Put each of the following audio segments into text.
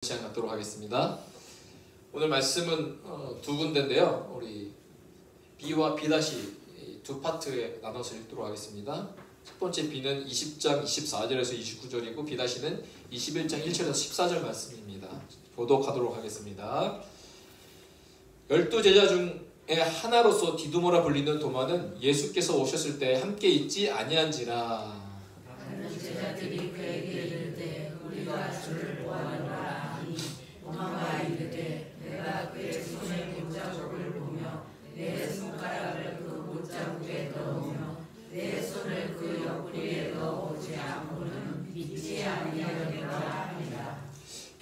시간 갖도록 하겠습니다. 오늘 말씀은 두 군데인데요. 우리 B와 B 두 파트에 나눠서 읽도록 하겠습니다. 첫 번째 B는 20장 24절에서 29절이고 B는 21장 1절에서 14절 말씀입니다. 보도하도록 하겠습니다. 12제자 중에 하나로서 디두모라 불리는 도마는 예수께서 오셨을 때 함께 있지 아니한지라. 다른 제자들이 그에게 이르되 우리가 주를 보았노라. 도마가 이르되 내가 그의 손에 못자국을 보며 내 손가락을 그 못자국에 넣으며 내 손을 그 옆구리에 넣어보지 않고는 믿지 아니하리라 하니라.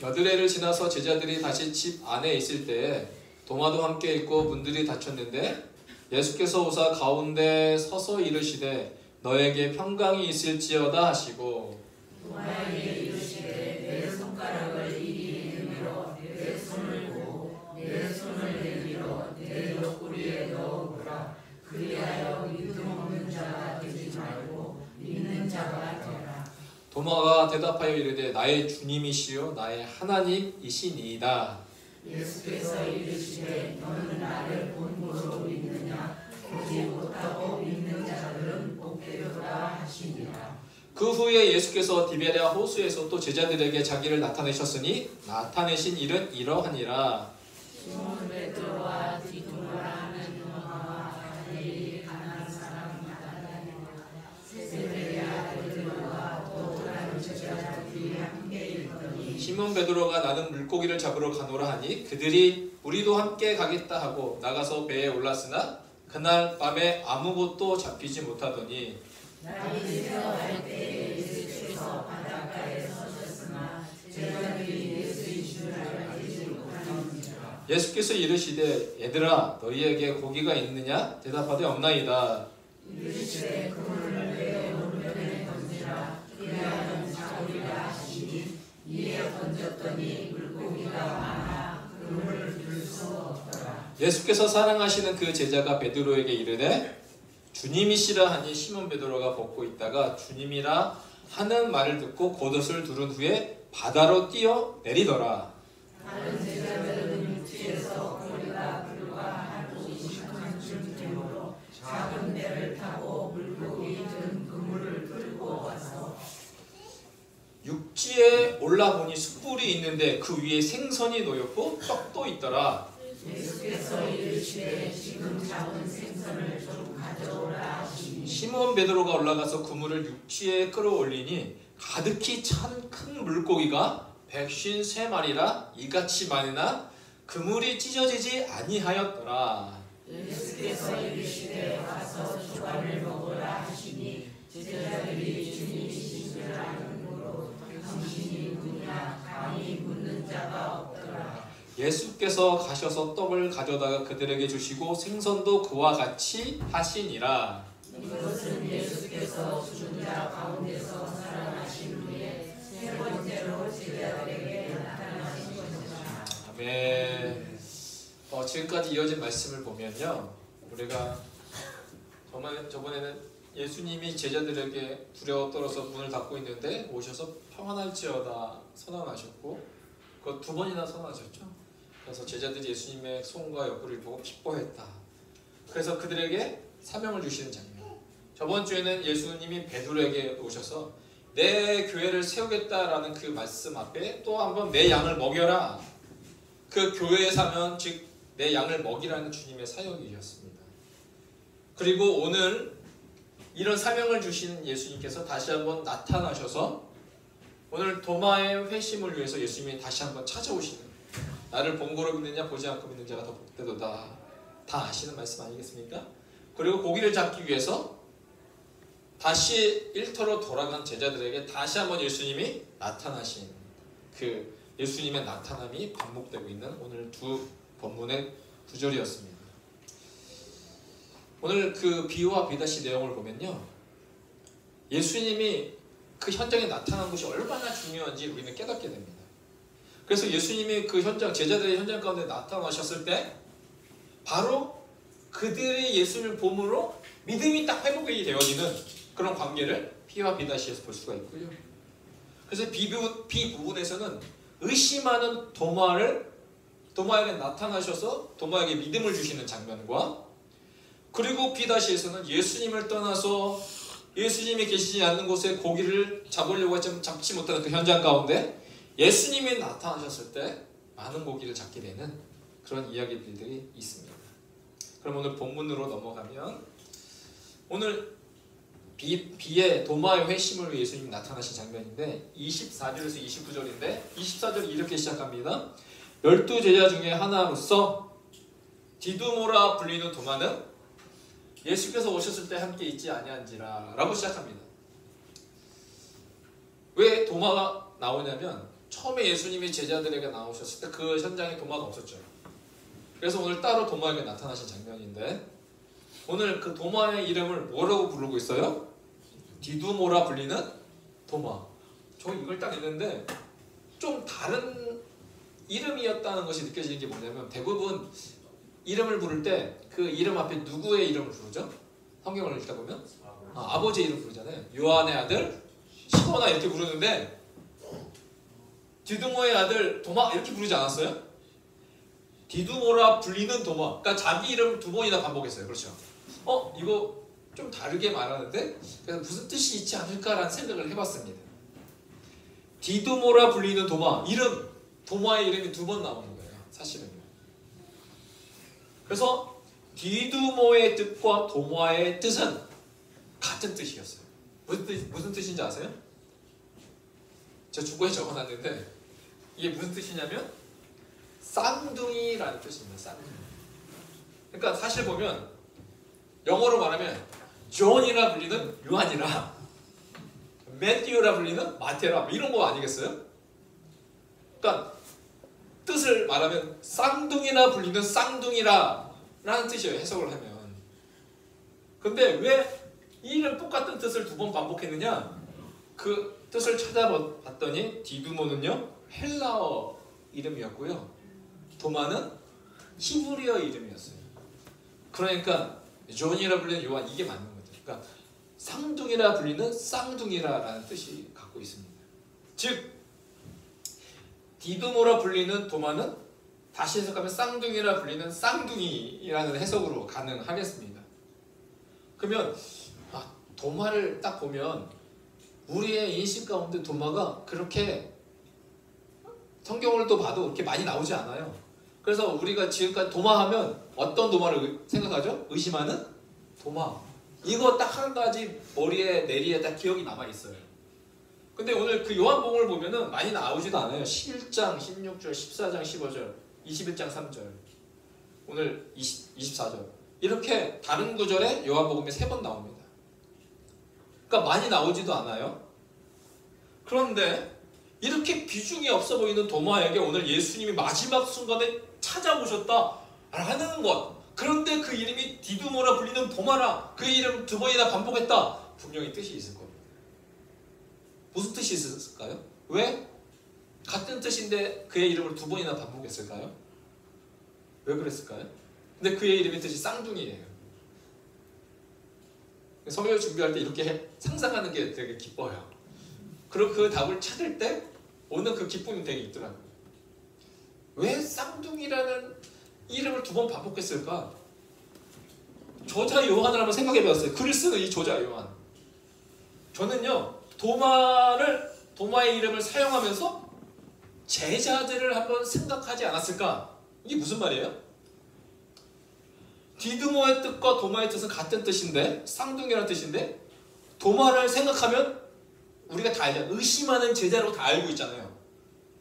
여드레를 지나서 제자들이 다시 집 안에 있을 때에 도마도 함께 있고 문들이 닫혔는데 예수께서 오사 가운데 서서 이르시되 너에게 평강이 있을지어다 하시고 도마에게 이르시되 내 손가락을 이리 내밀어 내 손을 보고 내 손을 내밀어 내 옆구리에 넣어보라. 그리하여 믿음 없는 자가 되지 말고 믿는 자가 되라. 도마가 대답하여 이르되 나의 주님이시요 나의 하나님이시니이다. 예수께서 이르시되 너는 나를 본고로 믿느냐? 보지 못하고 믿는 자들은 복되도다 하시니라. 그 후에 예수께서 디베랴 호수에서 또 제자들에게 자기를 나타내셨으니 나타내신 일은 이러하니라. 시몬 베드로와 디두모라는 도마와 갈릴리 가나 사람 나다나엘과 세베대야 베드로가 또 다른 제자들이 함께 있더니 시몬 베드로가 나는 물고기를 잡으러 가노라 하니 그들이 우리도 함께 가겠다 하고 나가서 배에 올랐으나 그날 밤에 아무것도 잡히지 못하더니 날이 새어갈 때에 예수께서 바닷가에 서셨으나 제자들이 예수인 줄 알지 못하니라. 예수께서 이르시되 얘들아 너희에게 고기가 있느냐? 대답하되 없나이다. 이르시되 그물을 내 오른편에 던지라. 그리하면 잡으리라 하시니 이에 던졌더니 물고기가 많아 그물을 들 수 없더라. 예수께서 사랑하시는 그 제자가 베드로에게 이르되 주님이시라 하니 시몬 베드로가 벗고 있다가 주님이라 하는 말을 듣고 겉옷을 두른 후에 바다로 뛰어 내리더라. 다른 제자들은 육지에서 거리가 불과 50칸쯤 되므로 작은 배를 타고 물고기 든 그물을 끌고 와서 육지에 올라보니 숯불이 있는데 그 위에 생선이 놓였고 떡도 있더라. 예수께서 이르시되 지금 잡은 생선을 좀 가져오라 하시니 시몬 베드로가 올라가서 그물을 육지에 끌어올리니 가득히 찬 큰 물고기가 153마리라 이같이 많으나 그물이 찢어지지 아니하였더라. 예수께서 이르시되 와서 조각을 먹으라 하시니 제자들이 주님이신 줄 아는으로 당신이 누구냐 감히 묻는 자가 없더라. 예수께서 가셔서 떡을 가져다가 그들에게 주시고 생선도 그와 같이 하시니라. 이것은 예수께서 죽은 자 가운데서 살아나신 후에 세 번째로 제자들에게 나타나신 것이다. 아멘. 지금까지 이어진 말씀을 보면요, 우리가 저번에는 예수님이 제자들에게 두려워 떨어서 문을 닫고 있는데 오셔서 평안할지어다 선언하셨고, 그거 두 번이나 선언하셨죠. 그래서 제자들이 예수님의 손과 옆구리를 보고 기뻐했다. 그래서 그들에게 사명을 주시는 장면. 저번 주에는 예수님이 베드로에게 오셔서 내 교회를 세우겠다라는 그 말씀 앞에 또 한번 내 양을 먹여라. 그 교회의 사명, 즉 내 양을 먹이라는 주님의 사역이었습니다. 그리고 오늘 이런 사명을 주신 예수님께서 다시 한번 나타나셔서 오늘 도마의 회심을 위해서 예수님이 다시 한번 찾아오시는, 나를 본고로 믿느냐 보지 않고 믿는 자가 더 복되도다, 다 아시는 말씀 아니겠습니까? 그리고 고기를 잡기 위해서 다시 일터로 돌아간 제자들에게 다시 한번 예수님이 나타나신 그 예수님의 나타남이 반복되고 있는 오늘 두 본문의 구절이었습니다. 오늘 그 B와 B 내용을 보면요, 예수님이 그 현장에 나타난 것이 얼마나 중요한지 우리는 깨닫게 됩니다. 그래서 예수님이 그 현장, 제자들의 현장 가운데 나타나셨을 때 바로 그들의 예수님을 봄으로 믿음이 딱 회복이 되어지는 그런 관계를 B와 B 에서 볼 수가 있고요. 그래서 B 부분에서는 의심하는 도마에게 나타나셔서 도마에게 믿음을 주시는 장면과, 그리고 B-에서는 예수님을 떠나서 예수님이 계시지 않는 곳에 고기를 잡으려고 했지만 잡지 못하는 그 현장 가운데 예수님이 나타나셨을 때 많은 고기를 잡게 되는 그런 이야기들이 있습니다. 그럼 오늘 본문으로 넘어가면, 오늘 B의 도마의 회심으로 예수님이 나타나신 장면인데 24절에서 29절인데 24절이 이렇게 시작합니다. 12제자 중에 하나로서 디두모라 불리는 도마는 예수께서 오셨을 때 함께 있지 아니한지라 라고 시작합니다. 왜 도마가 나오냐면 처음에 예수님이 제자들에게 나오셨을 때 그 현장에 도마가 없었죠. 그래서 오늘 따로 도마에게 나타나신 장면인데, 오늘 그 도마의 이름을 뭐라고 부르고 있어요? 디두모라 불리는 도마. 저 이걸 딱 읽는데 좀 다른 이름이었다는 것이 느껴지는 게 뭐냐면, 대부분 이름을 부를 때 그 이름 앞에 누구의 이름을 부르죠? 성경을 읽다 보면 아버지의 이름 부르잖아요. 요한의 아들 시모나 이렇게 부르는데, 디두모의 아들 도마 이렇게 부르지 않았어요? 디두모라 불리는 도마. 그러니까 자기 이름 두 번이나 반복했어요. 그렇죠? 이거 좀 다르게 말하는데, 그래서 무슨 뜻이 있지 않을까라는 생각을 해봤습니다. 디두모라 불리는 도마, 도마의 이름이 두 번 나오는 거예요. 사실은요. 그래서 디두모의 뜻과 도마의 뜻은 같은 뜻이었어요. 무슨 뜻인지 아세요? 제가 주보에 적어놨는데 이게 무슨 뜻이냐면 쌍둥이라는 뜻입니다. 쌍둥이. 그러니까 사실 보면 영어로 말하면 존이라 불리는 요한이라, 매튜라 불리는 마테라, 이런 거 아니겠어요? 그러니까 뜻을 말하면 쌍둥이라 불리는 쌍둥이라 라는 뜻이에요. 해석을 하면. 근데 왜 이 이름 똑같은 뜻을 두 번 반복했느냐? 그 뜻을 찾아봤더니 디두모는요 헬라어 이름이었고요, 도마는 히브리어 이름이었어요. 그러니까 존이라 불리는 요한, 이게 맞는 거죠. 그러니까 쌍둥이라 불리는 쌍둥이라라는 뜻이 갖고 있습니다. 즉 디두모라 불리는 도마는 다시 해석하면 쌍둥이라 불리는 쌍둥이라는 해석으로 가능하겠습니다. 그러면 도마를 딱 보면 우리의 인식 가운데 도마가 그렇게 성경을 또 봐도 그렇게 많이 나오지 않아요. 그래서 우리가 지금까지 도마하면 어떤 도마를 생각하죠? 의심하는 도마. 이거 딱 한 가지 머리에 내리에 딱 기억이 남아있어요. 근데 오늘 그 요한복음을 보면은 많이 나오지도 않아요. 11장, 16절, 14장, 15절, 21장 3절, 오늘 24절, 이렇게 다른 구절에 요한복음에 3번 나옵니다. 그러니까 많이 나오지도 않아요. 그런데 이렇게 비중이 없어 보이는 도마에게 오늘 예수님이 마지막 순간에 찾아오셨다라는 것, 그런데 그 이름이 디두모라 불리는 도마라, 그 이름 두 번이나 반복했다, 분명히 뜻이 있을 겁니다. 무슨 뜻이 있을까요? 왜? 같은 뜻인데 그의 이름을 두 번이나 반복했을까요? 왜 그랬을까요? 근데 그의 이름의 뜻이 쌍둥이에요. 설교 준비할 때 이렇게 상상하는 게 되게 기뻐요. 그리고 그 답을 찾을 때 오는 그 기쁨이 되게 있더라고요. 왜 쌍둥이라는 이름을 두 번 반복했을까? 저자 요한을 한번 생각해 봤어요. 글을 쓰는 이 저자 요한. 저는요, 도마의 이름을 사용하면서 제자들을 한번 생각하지 않았을까? 이게 무슨 말이에요? 디두모의 뜻과 도마의 뜻은 같은 뜻인데, 쌍둥이라는 뜻인데, 도마를 생각하면 우리가 다 알잖아요. 의심하는 제자로 다 알고 있잖아요.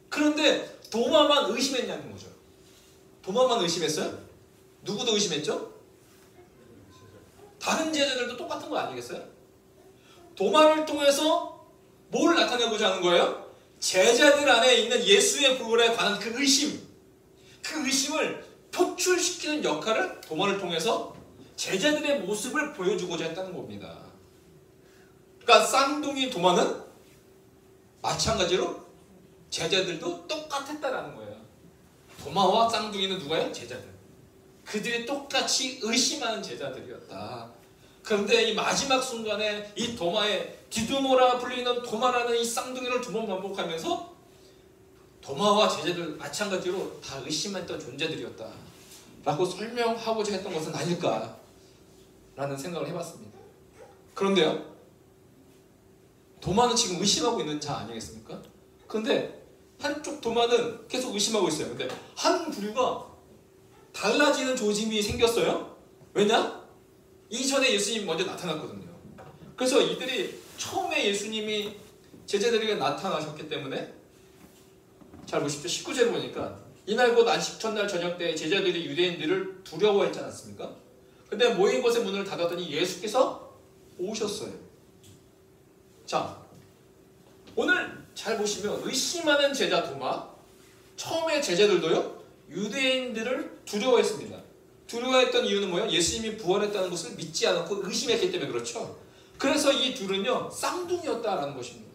그런데 도마만 의심했냐는 거죠. 도마만 의심했어요? 누구도 의심했죠? 다른 제자들도 똑같은 거 아니겠어요? 도마를 통해서 뭘 나타내고자 하는 거예요? 제자들 안에 있는 예수의 부활에 관한 그 의심을 표출시키는 역할을 도마를 통해서 제자들의 모습을 보여주고자 했다는 겁니다. 그러니까 쌍둥이 도마는 마찬가지로 제자들도 똑같았다라는 거예요. 도마와 쌍둥이는 누가요? 제자들. 그들이 똑같이 의심하는 제자들이었다. 그런데 이 마지막 순간에 이 도마에 디두모라 불리는 도마라는 이 쌍둥이를 두 번 반복하면서 도마와 제자들 마찬가지로 다 의심했던 존재들이었다 라고 설명하고자 했던 것은 아닐까 라는 생각을 해봤습니다. 그런데요, 도마는 지금 의심하고 있는 자 아니겠습니까? 근데 한쪽 도마는 계속 의심하고 있어요. 근데 한 부류가 달라지는 조짐이 생겼어요. 왜냐? 이전에 예수님이 먼저 나타났거든요. 그래서 이들이 처음에 예수님이 제자들에게 나타나셨기 때문에, 잘 보십시오. 19절에 보니까 이날 곧 안식 첫날 저녁 때 제자들이 유대인들을 두려워했지 않았습니까? 근데 모인 곳의 문을 닫았더니 예수께서 오셨어요. 자, 오늘 잘 보시면 의심하는 제자 도마, 처음에 제자들도요 유대인들을 두려워했습니다. 두려워했던 이유는 뭐예요? 예수님이 부활했다는 것을 믿지 않았고 의심했기 때문에 그렇죠. 그래서 이 둘은요 쌍둥이였다라는 것입니다.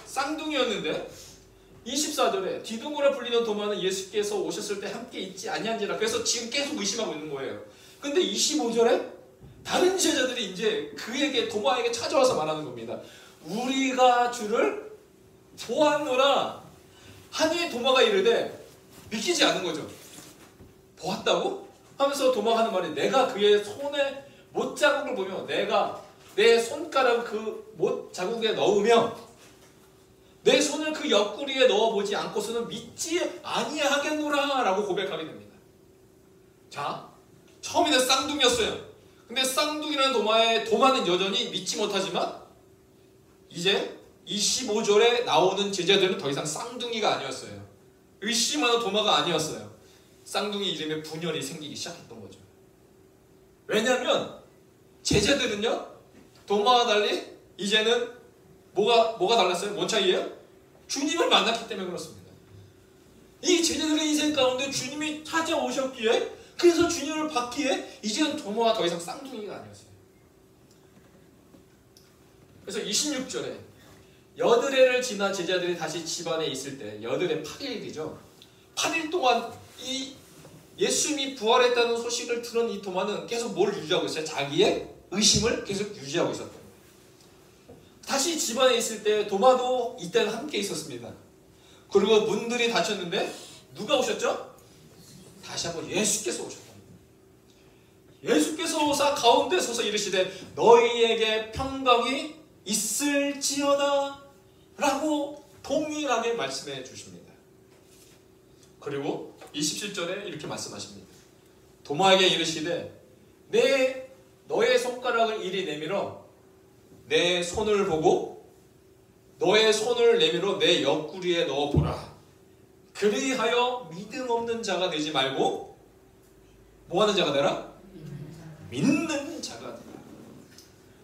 쌍둥이였는데 24절에 디두모라 불리는 도마는 예수께서 오셨을 때 함께 있지 아니한지라. 그래서 지금 계속 의심하고 있는 거예요. 근데 25절에 다른 제자들이 이제 그에게, 도마에게 찾아와서 말하는 겁니다. 우리가 주를 보았노라 하니 도마가 이르되, 믿기지 않은 거죠. 보았다고? 하면서 도마가 하는 말이, 내가 그의 손에 못자국을 보며 내가 내 손가락을 그 못자국에 넣으며 내 손을 그 옆구리에 넣어보지 않고서는 믿지 아니하겠노라 라고 고백하게 됩니다. 자, 처음에는 쌍둥이였어요. 근데 쌍둥이라는 도마는 여전히 믿지 못하지만 이제 25절에 나오는 제자들은 더 이상 쌍둥이가 아니었어요. 의심하는 도마가 아니었어요. 쌍둥이 이름에 분열이 생기기 시작했던 거죠. 왜냐하면 제자들은요 도마와 달리 이제는 뭐가 달랐어요? 뭔 차이예요? 주님을 만났기 때문에 그렇습니다. 이 제자들의 인생 가운데 주님이 찾아오셨기에, 그래서 주님을 받기에 이제는 도마와 더 이상 쌍둥이가 아니었어요. 그래서 26절에 여드레를 지나 제자들이 다시 집안에 있을 때, 여드레 8일이죠. 8일 동안 이 예수님이 부활했다는 소식을 들은 이 도마는 계속 뭘 유지하고 있어요? 자기의 의심을 계속 유지하고 있었던 거예요. 다시 집안에 있을 때 도마도 이때는 함께 있었습니다. 그리고 문들이 닫혔는데 누가 오셨죠? 다시 한번 예수께서 오셨다. 예수께서 오사 가운데 서서 이르시되 너희에게 평강이 있을지어다 라고 동일하게 말씀해 주십니다. 그리고 27절에 이렇게 말씀하십니다. 도마에게 이르시되 너의 손가락을 이리 내밀어 내 손을 보고 너의 손을 내밀어 내 옆구리에 넣어보라. 그리하여 믿음 없는 자가 되지 말고 뭐하는 자가 되라? 믿는 자가 되라.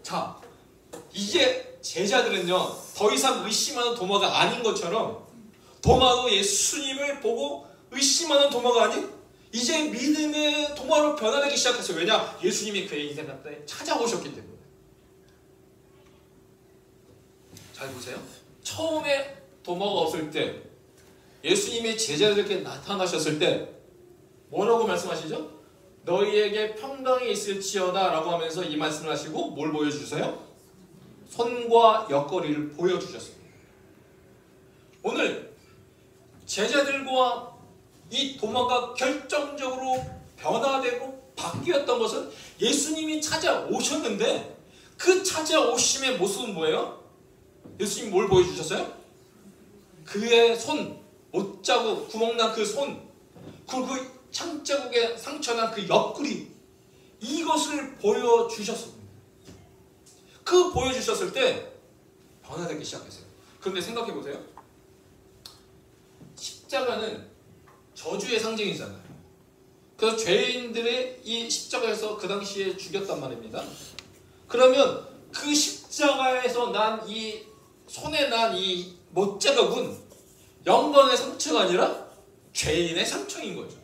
자, 이제 제자들은요 더 이상 의심하는 도마가 아닌 것처럼, 도마도 예수님을 보고 의심하는 도마가 아닌 이제 믿음의 도마로 변화되기 시작했어요. 왜냐? 예수님이 그의 인생 가운데 찾아오셨기 때문에. 잘 보세요. 처음에 도마가 없을 때, 예수님이 제자들에게 나타나셨을 때 뭐라고 말씀하시죠? 너희에게 평강이 있을지어다 라고 하면서 이 말씀을 하시고 뭘 보여주세요? 손과 옆구리를 보여주셨습니다. 오늘 제자들과 이 도마가 결정적으로 변화되고 바뀌었던 것은 예수님이 찾아오셨는데, 그 찾아오심의 모습은 뭐예요? 예수님이 뭘 보여주셨어요? 그의 손, 못자국, 구멍난 그 손, 그리고 그 창자국에 상처난 그 옆구리, 이것을 보여주셨습니다. 그 보여주셨을 때 변화되기 시작했어요. 그런데 생각해보세요. 십자가는 저주의 상징이잖아요. 그래서 죄인들의 이 십자가에서 그 당시에 죽였단 말입니다. 그러면 그 십자가에서 난 이 손에 난 이 못자국은 영광의 상처가 아니라 죄인의 상처인 거죠.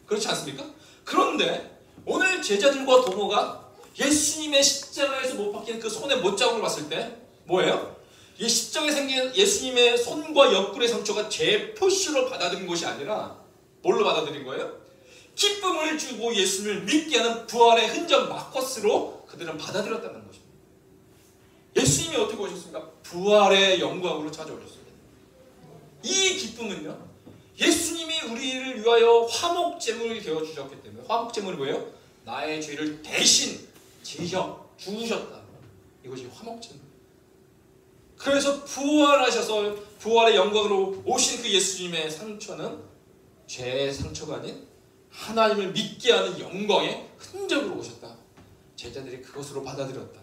그렇지 않습니까? 그런데 오늘 제자들과 도마가 예수님의 십자가에서 못 박힌 그 손의 못자국을 봤을 때 뭐예요? 이 십자가에 생긴 예수님의 손과 옆구리의 상처가 죄 표시로 받아들인 것이 아니라 뭘로 받아들인 거예요? 기쁨을 주고 예수님을 믿게 하는 부활의 흔적 마커스로 그들은 받아들였다는 것입니다. 예수님이 어떻게 오셨습니까? 부활의 영광으로 찾아오셨습니다. 이 기쁨은요, 예수님이 우리를 위하여 화목제물이 되어주셨기 때문에. 화목제물이 뭐예요? 나의 죄를 대신 주셨다. 이것이 화목제물. 그래서 부활하셔서 부활의 영광으로 오신 그 예수님의 상처는 죄의 상처가 아닌 하나님을 믿게 하는 영광의 흔적으로 오셨다. 제자들이 그것으로 받아들였다.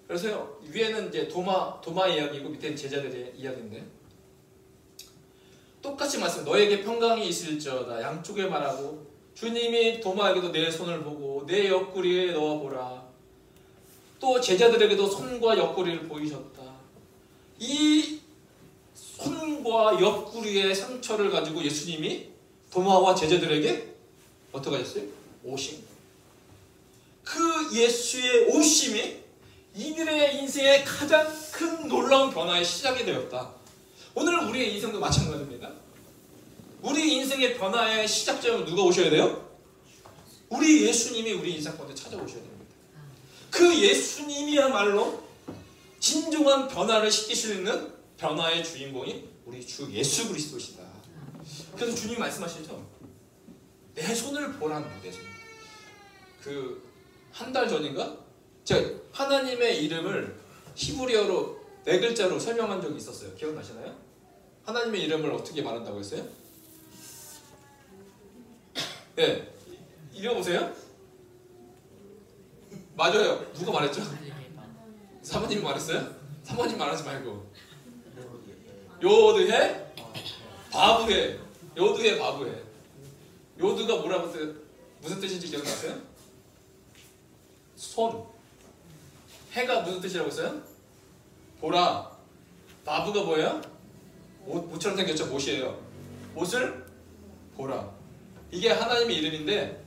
그래서요, 위에는 이제 도마 이야기고 밑에는 제자들의 이야기인데, 똑같이 말씀, 너에게 평강이 있을지어다. 양쪽에 말하고, 주님이 도마에게도 내 손을 보고 내 옆구리에 넣어보라. 또 제자들에게도 손과 옆구리를 보이셨다. 이 손과 옆구리의 상처를 가지고 예수님이 도마와 제자들에게 어떻게 하셨어요? 오신. 그 예수의 오심이 이들의 인생의 가장 큰 놀라운 변화의 시작이 되었다. 오늘 우리의 인생도 마찬가지입니다. 우리 인생의 변화의 시작점은 누가 오셔야 돼요? 우리 예수님이 우리 인생 가운데 찾아오셔야 됩니다. 그 예수님이야말로 진정한 변화를 시킬 수 있는 변화의 주인공이 우리 주 예수 그리스도시다. 그래서 주님 말씀하시죠. 내 손을 보라는 내 손. 한 달 전인가? 제가 하나님의 이름을 히브리어로 4글자로 설명한 적이 있었어요. 기억나시나요? 하나님의 이름을 어떻게 말한다고 했어요? 네, 읽어보세요. 맞아요. 누가 말했죠? 사모님이 말했어요? 사모님 말하지 말고. 요드해 바브해. 요드해 바브해. 요드가 뭐라고 무슨 뜻인지 기억나세요? 손. 해가 무슨 뜻이라고 했어요? 보라. 바브가 뭐예요? 옷처럼 생겼죠? 못이에요. 옷을 보라. 이게 하나님의 이름인데,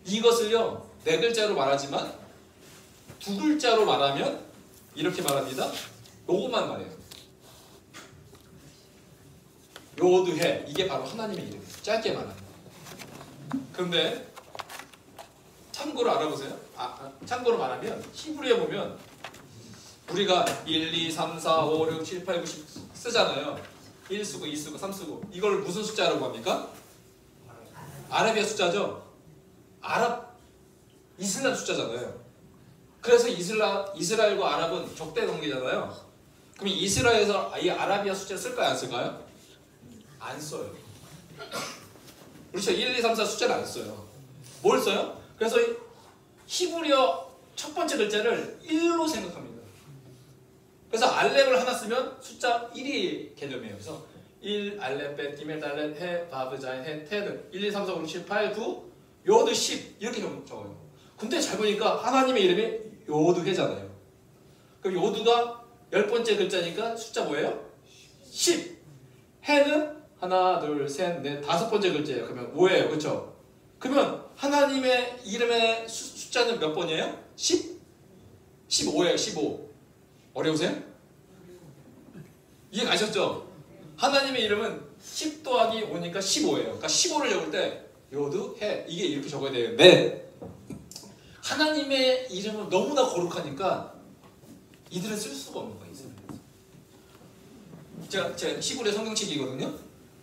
이것을요 4글자로 말하지만 2글자로 말하면 이렇게 말합니다. 요것만 말해요. 요드해. 이게 바로 하나님의 이름이에요. 짧게 말하면. 그런데 참고로 알아보세요. 참고로 말하면 히브리에 보면 우리가 1, 2, 3, 4, 5, 6, 7, 8, 9, 10 쓰잖아요. 1 쓰고 2 쓰고 3 쓰고. 이걸 무슨 숫자라고 합니까? 아라비아 숫자죠. 이슬람 숫자잖아요. 그래서 이스라엘과 아랍은 적대 관계잖아요. 그럼 이스라엘에서 이 아라비아 숫자를 쓸까요? 안 쓸까요? 안 써요. 그렇죠. 1, 2, 3, 4 숫자를 안 써요. 뭘 써요? 그래서 히브리어 첫 번째 글자를 1로 생각합니다. 그래서 알렙을 하나 쓰면 숫자 1이 개념이에요. 그래서 1, 알렙, 벳, 기멜, 달렛, 해, 바브, 자인, 해, 테드 1, 2, 3, 4, 5, 6, 7, 8, 9 요드 10 이렇게 적어요. 근데 잘 보니까 하나님의 이름이 요드해잖아요. 그럼 요드가 10번째 글자니까 숫자 뭐예요? 10. 해는 하나, 둘, 셋, 넷, 5번째 글자예요. 그러면 5예요. 그렇죠? 그러면 하나님의 이름의 숫자는 몇 번이에요? 10? 15예요. 15. 어려우세요? 이해 가셨죠? 하나님의 이름은 10 더하기 5니까 15예요. 그러니까 15를 적을 때 요드, 해 이게 이렇게 적어야 되는데 하나님의 이름은 너무나 거룩하니까 이들은 쓸 수가 없는 거예요. 제가 히브리 성경책이거든요.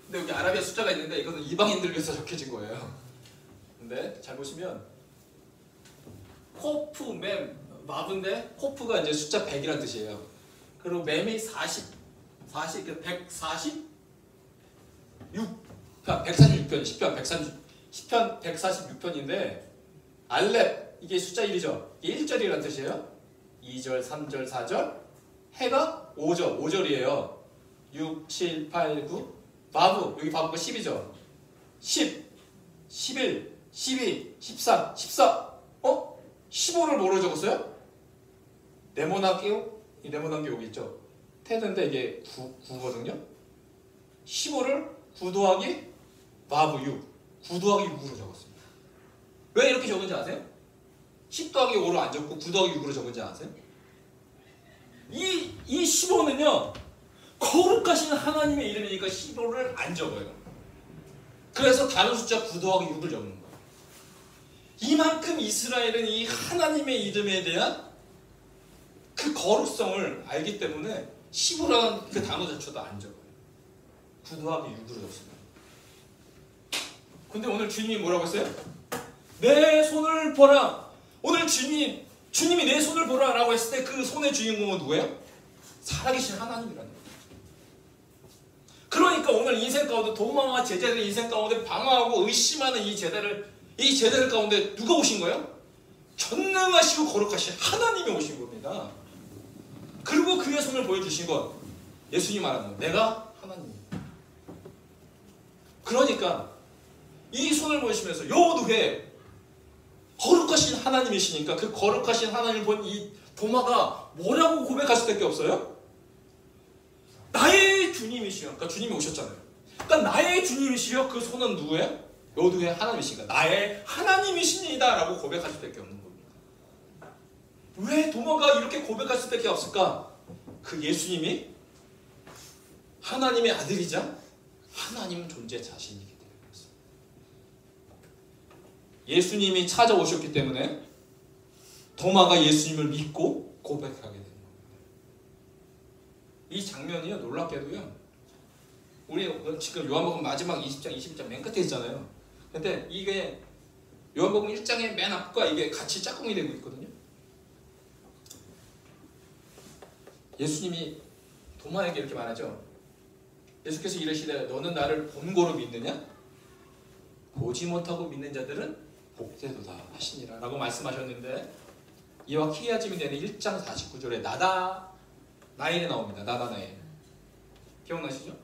근데 여기 아라비아 숫자가 있는데 이거는 이방인들 위해서 적혀진 거예요. 근데 잘 보시면 코프, 맴, 마브인데 코프가 이제 숫자 100이라는 뜻이에요. 그리고 맴이 146, 146편, 10편 146편인데 알렙, 이게 숫자 1이죠. 이게 1절이라는 뜻이에요. 2절, 3절, 4절, 해가 5절이에요. 6, 7, 8, 9, 바브, 여기 바브가 10이죠. 10, 11, 12, 13, 14, 15를 뭐로 적었어요? 네모나기요? 이 네모난 게 여기 있죠. 테드인데 이게 9거든요. 15를 9 더하기 바브 6, 9 더하기 6으로 적었습니다. 왜 이렇게 적은지 아세요? 10 더하기 5로 안 적고 9 더하기 6으로 적은지 아세요? 이 15는요 거룩하신 하나님의 이름이니까 15를 안 적어요. 그래서 다른 숫자 9 더하기 6을 적는 거예요. 이만큼 이스라엘은 이 하나님의 이름에 대한 그 거룩성을 알기 때문에 10으로는 그 단어 자체도 안 적어요. 9 더하기 6으로 적습니다. 근데 오늘 주님이 뭐라고 했어요? 내 손을 보라. 오늘 주님이 내 손을 보라 라고 했을 때 그 손의 주인공은 누구예요? 살아계신 하나님이라는 거예요. 그러니까 오늘 인생 가운데 도마와 제자들의 인생 가운데 방황하고 의심하는 이 제자들 가운데 누가 오신 거예요? 전능하시고 거룩하신 하나님이 오신 겁니다. 그리고 그의 손을 보여주신 것, 예수님 말하는 거, 내가 하나님입니다. 그러니까 이 손을 보여주시면서 여호두에 거룩하신 하나님이시니까 그 거룩하신 하나님을 본 이 도마가 뭐라고 고백할 수밖에 없어요? 나의 주님이시여. 그러니까 주님이 오셨잖아요. 그러니까 나의 주님이시여. 그 손은 누구예요? 여호두의 하나님이시니까 나의 하나님이십니다 라고 고백할 수밖에 없는 겁니다. 왜 도마가 이렇게 고백할 수밖에 없을까? 그 예수님이 하나님의 아들이자 하나님 존재 자신이기 때문이었습니다. 예수님이 찾아오셨기 때문에 도마가 예수님을 믿고 고백하게 되는 겁니다. 이 장면이요, 놀랍게도요, 우리 지금 요한복음 마지막 20장, 20장 맨 끝에 있잖아요. 근데 이게 요한복음 1장의 맨 앞과 이게 같이 짝꿍이 되고 있거든요. 예수님이 도마에게 이렇게 말하죠. 예수께서 이르시되 너는 나를 본고로 믿느냐? 보지 못하고 믿는 자들은 복되도다 하시니라 라고 말씀하셨는데, 이와 키리아짐이 되는 1장 49절에 나다나엘이 나옵니다. 나다나엘 기억나시죠?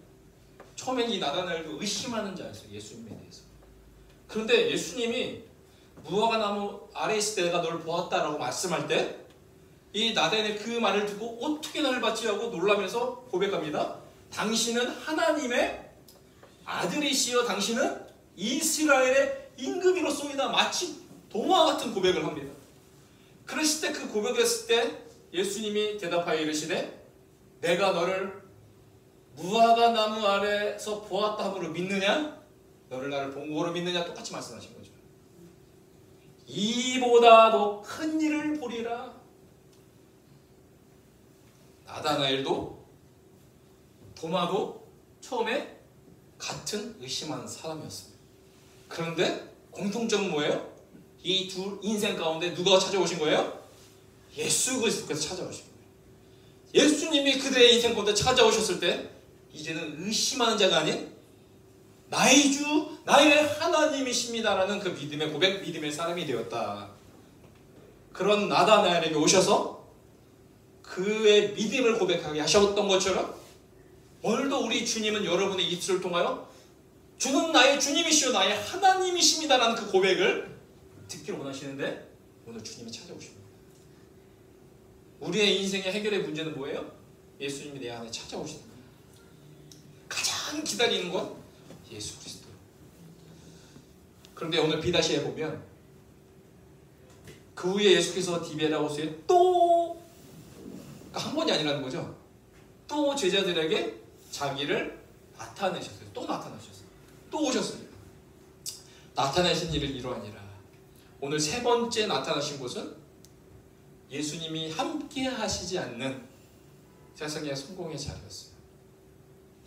처음엔 이 나다나엘도 의심하는 자였어요. 예수님에 대해서. 그런데 예수님이 무화과 나무 아래에 있을 때 내가 너를 보았다라고 말씀할 때 이 나다나엘이 그 말을 듣고 어떻게 나를 봤지 하고 놀라면서 고백합니다. 당신은 하나님의 아들이시여 당신은 이스라엘의 임금이로소이다. 마치 동화 같은 고백을 합니다. 그랬을 때 그 고백했을 때 예수님이 대답하여 이르시되 내가 너를 무화과 나무 아래서 보았다 함으로 믿느냐? 너를 나를 본고로 믿느냐? 똑같이 말씀하신 거죠. 이보다 더 큰 일을 보리라. 나다나엘도 도마도 처음에 같은 의심하는 사람이었습니다. 그런데 공통점은 뭐예요? 이 두 인생 가운데 누가 찾아오신 거예요? 예수 그리스도께서 찾아오신 거예요. 예수님이 그들의 인생 가운데 찾아오셨을 때 이제는 의심하는 자가 아닌 나의 주, 나의 하나님이십니다라는 그 믿음의 고백, 믿음의 사람이 되었다. 그런 나다나엘에게 오셔서 그의 믿음을 고백하게 하셨던 것처럼 오늘도 우리 주님은 여러분의 입술을 통하여 주는 나의 주님이시오 나의 하나님이십니다라는 그 고백을 듣기를 원하시는데 오늘 주님이 찾아오십니다. 우리의 인생의 해결의 문제는 뭐예요? 예수님이 내 안에 찾아오시는 거예요. 가장 기다리는 건 예수 그리스도. 그런데 오늘 비다시에 보면 그 후에 예수께서 디베라호스에 또 한 번이 아니라는 거죠. 또 제자들에게 자기를 나타내셨어요. 또 나타나셨어요. 또 오셨습니다. 나타내신 일을 이러하니라. 오늘 세 번째 나타나신 곳은 예수님이 함께 하시지 않는 세상의 성공의 자리였어요.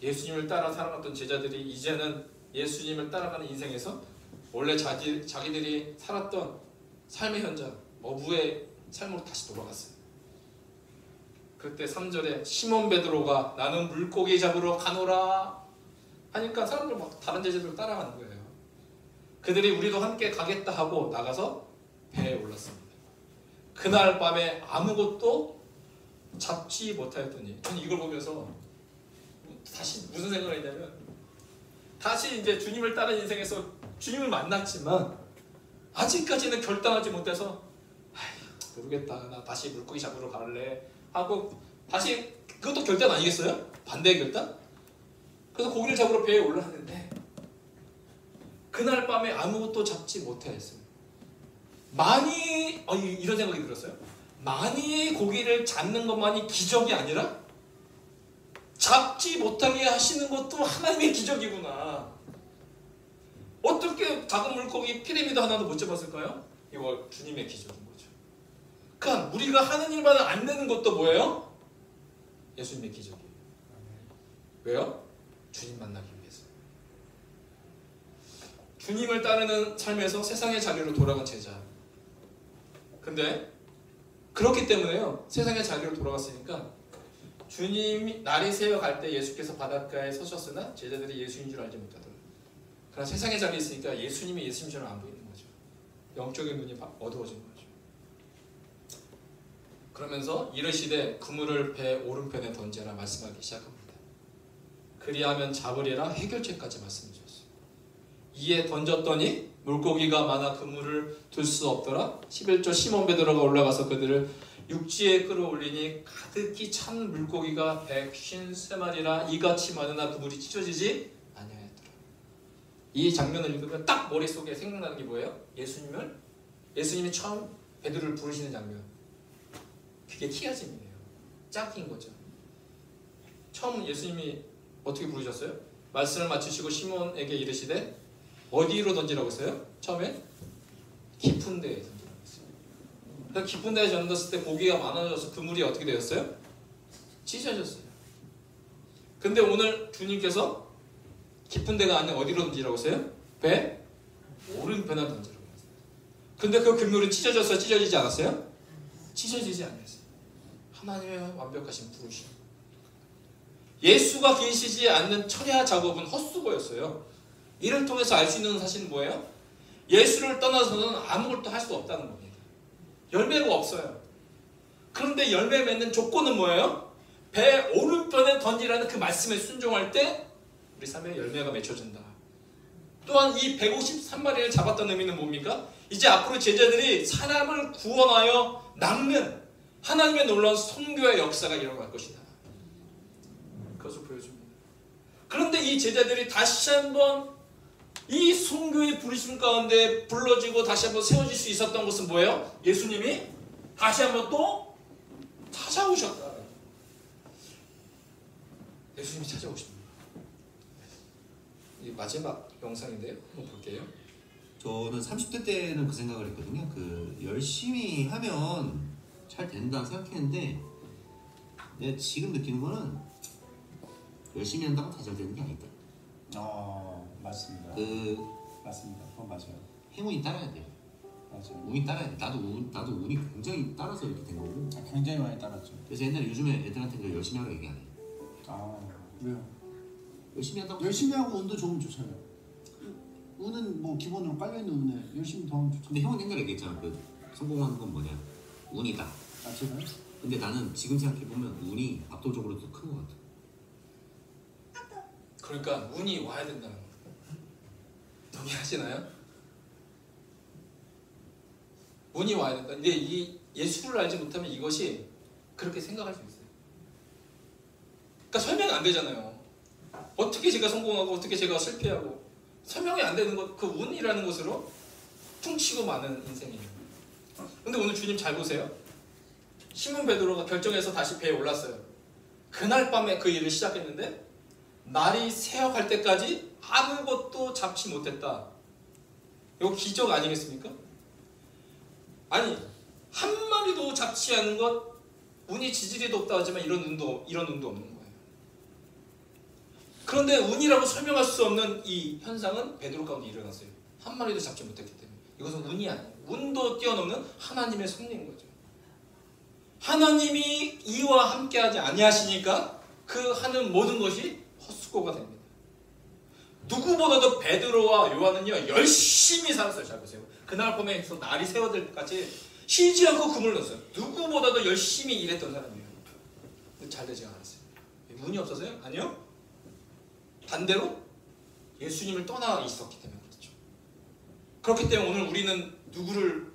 예수님을 따라 살아갔던 제자들이 이제는 예수님을 따라가는 인생에서 원래 자기들이 살았던 삶의 현장, 어부의 삶으로 다시 돌아갔어요. 그때 3절에 시몬 베드로가 나는 물고기 잡으러 가노라 하니까 사람들 막 다른 제자들 따라가는 거예요. 그들이 우리도 함께 가겠다 하고 나가서 배에 올랐습니다. 그날 밤에 아무것도 잡지 못하였더니 저는 이걸 보면서 다시 무슨 생각을 했냐면 다시 이제 주님을 따른 인생에서 주님을 만났지만 아직까지는 결단하지 못해서 모르겠다 나 다시 물고기 잡으러 갈래 하고 다시 그것도 결단 아니겠어요? 반대의 결단? 그래서 고기를 잡으러 배에 올랐는데 그날 밤에 아무것도 잡지 못했어요. 많이 이런 생각이 들었어요. 많이 고기를 잡는 것만이 기적이 아니라 잡지 못하게 하시는 것도 하나님의 기적이구나. 어떻게 작은 물고기 피라미드 하나도 못 잡았을까요? 이거 주님의 기적인 거죠. 그러니까 우리가 하는 일만은 안 되는 것도 뭐예요? 예수님의 기적이에요. 왜요? 주님 만나기 위해서. 주님을 따르는 삶에서 세상의 자리로 돌아간 제자. 근데 그렇기 때문에요. 세상의 자리로 돌아갔으니까 주님이 날이 새어 갈 때 예수께서 바닷가에 서셨으나 제자들이 예수인 줄 알지 못하더라. 그러나 세상의 자리에 있으니까 예수님이 예수님처럼 안 보이는 거죠. 영적인 눈이 어두워진 거죠. 그러면서 이르시되 그물을 배 오른편에 던져라 말씀하기 시작합니다. 그리하면 잡으리라 해결책까지 말씀해 주셨어요. 이에 던졌더니 물고기가 많아 그물을 들 수 없더라. 11절 시몬 베드로가 올라가서 그들을 육지에 끌어올리니 가득히 찬 물고기가 153마리라 이같이 많으나 그물이 찢어지지 아니하였더라. 이 장면을 읽으면 딱 머릿속에 생각나는 게 뭐예요? 예수님이 처음 베드로를 부르시는 장면. 그게 키아짐이에요. 짝인 거죠. 처음 예수님이 어떻게 부르셨어요? 말씀을 마치시고 시몬에게 이르시되 어디로 던지라고 했어요? 처음에 깊은 데에 던지라고 했어요. 그래서 깊은 데에 던졌을 때 고기가 많아져서 그물이 어떻게 되었어요? 찢어졌어요. 근데 오늘 주님께서 깊은 데가 아닌 어디로 던지라고 했어요? 배 오른편에 던지라고 했어요. 근데 그 그물은 찢어져서 찢어지지 않았어요? 찢어지지 않았어요. 하나님의 완벽하신 부르심. 예수가 계시지 않는 철야 작업은 헛수고였어요. 이를 통해서 알 수 있는 사실은 뭐예요? 예수를 떠나서는 아무것도 할 수 없다는 겁니다. 열매가 없어요. 그런데 열매 맺는 조건은 뭐예요? 배 오른편에 던지라는 그 말씀에 순종할 때 우리 삶에 열매가 맺혀진다. 또한 이 153마리를 잡았다는 의미는 뭡니까? 이제 앞으로 제자들이 사람을 구원하여 낚는 하나님의 놀라운 선교의 역사가 일어날 것이다. 그것을 보여줍니다. 그런데 이 제자들이 다시 한번 이 선교의 부르심 가운데 불러지고 다시 한번 세워질 수 있었던 것은 뭐예요? 예수님이 다시 한번 또 찾아오셨다. 예수님이 찾아오십니다. 이 마지막 영상인데요. 한번 볼게요. 저는 30대 때는 그 생각을 했거든요. 그 열심히 하면 잘 된다 생각했는데 내가 지금 느끼는 거는 열심히 한다고 다 잘 되는 게 아니다. 맞습니다. 맞습니다. 그건 맞아요. 행운이 따라야 돼요. 맞아요. 운이 따라야 돼. 나도 운이 굉장히 따라서 이렇게 된 거고. 굉장히 많이 따랐죠. 그래서 옛날에 요즘에 애들한테 그 열심히 하라고 얘기 안 해요. 왜요? 열심히 한다고. 열심히 하고 운도 좋으면 좋잖아요. 운은 뭐 기본으로 깔려있는 운에 열심히 더 하면 좋죠. 근데 형은 옛날에 얘기했잖아. 그 성공하는 건 뭐냐? 운이다. 제가요? 근데 나는 지금 생각해보면 운이 압도적으로 더 큰 것 같아. 그러니까 운이 와야 된다는 거예요. 동의하시나요? 운이 와야 된다. 근데 이 예수를 알지 못하면 이것이 그렇게 생각할 수 있어요. 그러니까 설명이 안 되잖아요. 어떻게 제가 성공하고 어떻게 제가 실패하고 설명이 안 되는 것, 그 운이라는 것으로 퉁치고 마는 인생이에요. 근데 오늘 주님 잘 보세요. 시몬 베드로가 결정해서 다시 배에 올랐어요. 그날 밤에 그 일을 시작했는데 날이 새어갈 때까지 아무것도 잡지 못했다. 이거 기적 아니겠습니까? 아니 한 마리도 잡지 않은 것, 운이 지지리도 없다 하지만 이런 운도 없는 거예요. 그런데 운이라고 설명할 수 없는 이 현상은 베드로 가운데 일어났어요. 한 마리도 잡지 못했기 때문에. 이것은 운이 아니에요. 운도 뛰어넘는 하나님의 섭리인 거죠. 하나님이 이와 함께하지 아니하시니까 그 하는 모든 것이 헛수고가 됩니다. 누구보다도 베드로와 요한은요 열심히 살았어요. 잘 보세요. 그날 밤에 날이 새어들 때까지 쉬지 않고 그물을 넣었어요. 누구보다도 열심히 일했던 사람이에요. 근데 잘 되지 않았어요. 운이 없어서요? 아니요. 반대로 예수님을 떠나 있었기 때문에 그렇죠. 그렇기 때문에 오늘 우리는 누구를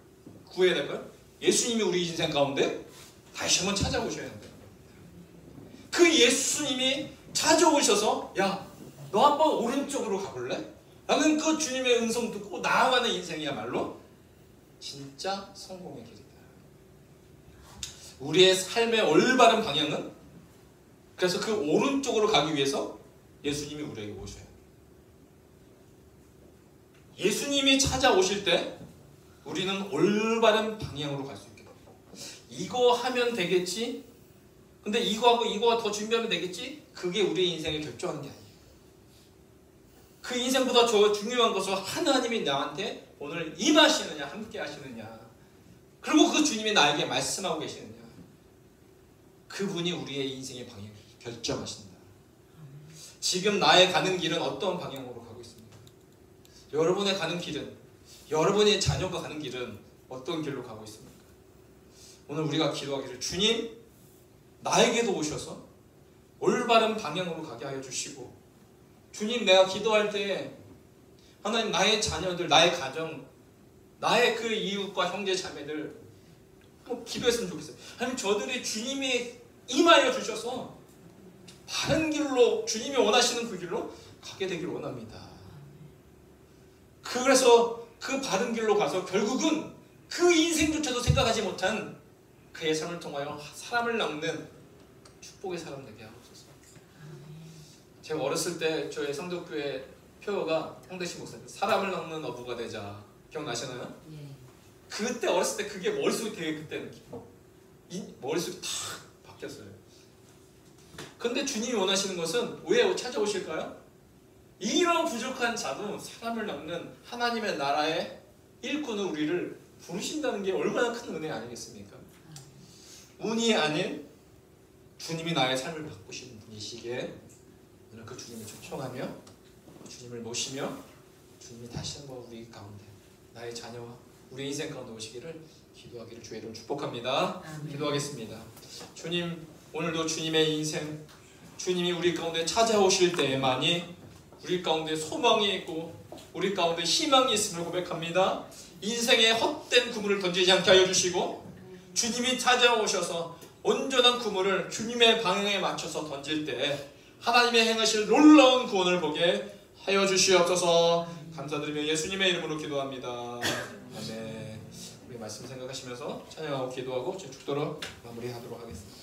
구해야 될까요? 예수님이 우리 인생 가운데 다시 한번 찾아오셔야 된다. 그 예수님이 찾아오셔서 야, 너 한번 오른쪽으로 가볼래? 라는 그 주님의 음성 듣고 나아가는 인생이야말로 진짜 성공의 길이다. 우리의 삶의 올바른 방향은 그래서 그 오른쪽으로 가기 위해서 예수님이 우리에게 오셔야 해요. 예수님이 찾아오실 때 우리는 올바른 방향으로 갈 수 있게 됩니다. 이거 하면 되겠지? 근데 이거하고 이거 더 준비하면 되겠지? 그게 우리의 인생을 결정하는 게 아니에요. 그 인생보다 더 중요한 것은 하나님이 나한테 오늘 임하시느냐 함께 하시느냐, 그리고 그 주님이 나에게 말씀하고 계시느냐, 그분이 우리의 인생의 방향을 결정하신다. 지금 나의 가는 길은 어떤 방향으로 가고 있습니까? 여러분의 가는 길은, 여러분의 자녀가 가는 길은 어떤 길로 가고 있습니까? 오늘 우리가 기도하기를, 주님 나에게도 오셔서 올바른 방향으로 가게 하여 주시고, 주님 내가 기도할 때 하나님 나의 자녀들, 나의 가정, 나의 그 이웃과 형제 자매들 꼭 기도했으면 좋겠어요. 하나님 저들이 주님이 임하여 주셔서 바른 길로, 주님이 원하시는 그 길로 가게 되길 원합니다. 그래서 그 바른 길로 가서 결국은 그 인생조차도 생각하지 못한 그의 삶을 통하여 사람을 낚는 축복의 사람 되게 하옵소서. 제가 어렸을 때 저희 성덕교회 표어가 홍대신 목사님, 사람을 낚는 어부가 되자. 기억나시나요? 예. 그때 어렸을 때 그게 머릿속에 되게 그때는 머릿속이 탁 바뀌었어요. 근데 주님이 원하시는 것은 왜 찾아오실까요? 이런 부족한 자도 사람을 낚는 하나님의 나라의 일꾼은 우리를 부르신다는 게 얼마나 큰 은혜 아니겠습니까? 운이 아닌 주님이 나의 삶을 바꾸시는 분이시기에 오늘 그 주님을 초청하며 주님을 모시며 주님이 다시 한번 우리 가운데 나의 자녀와 우리 인생 가운데 오시기를 기도하기를 주의 이름으로 축복합니다. 아멘. 기도하겠습니다. 주님, 오늘도 주님의 인생, 주님이 우리 가운데 찾아오실 때에만이 우리 가운데 소망이 있고 우리 가운데 희망이 있음을 고백합니다. 인생의 헛된 그물을 던지지 않게 하여 주시고, 주님이 찾아오셔서 온전한 그물을 주님의 방향에 맞춰서 던질 때 하나님의 행하실 놀라운 구원을 보게 하여 주시옵소서. 감사드리며 예수님의 이름으로 기도합니다. 아멘. 우리 말씀 생각하시면서 찬양하고 기도하고 제 축도로 마무리하도록 하겠습니다.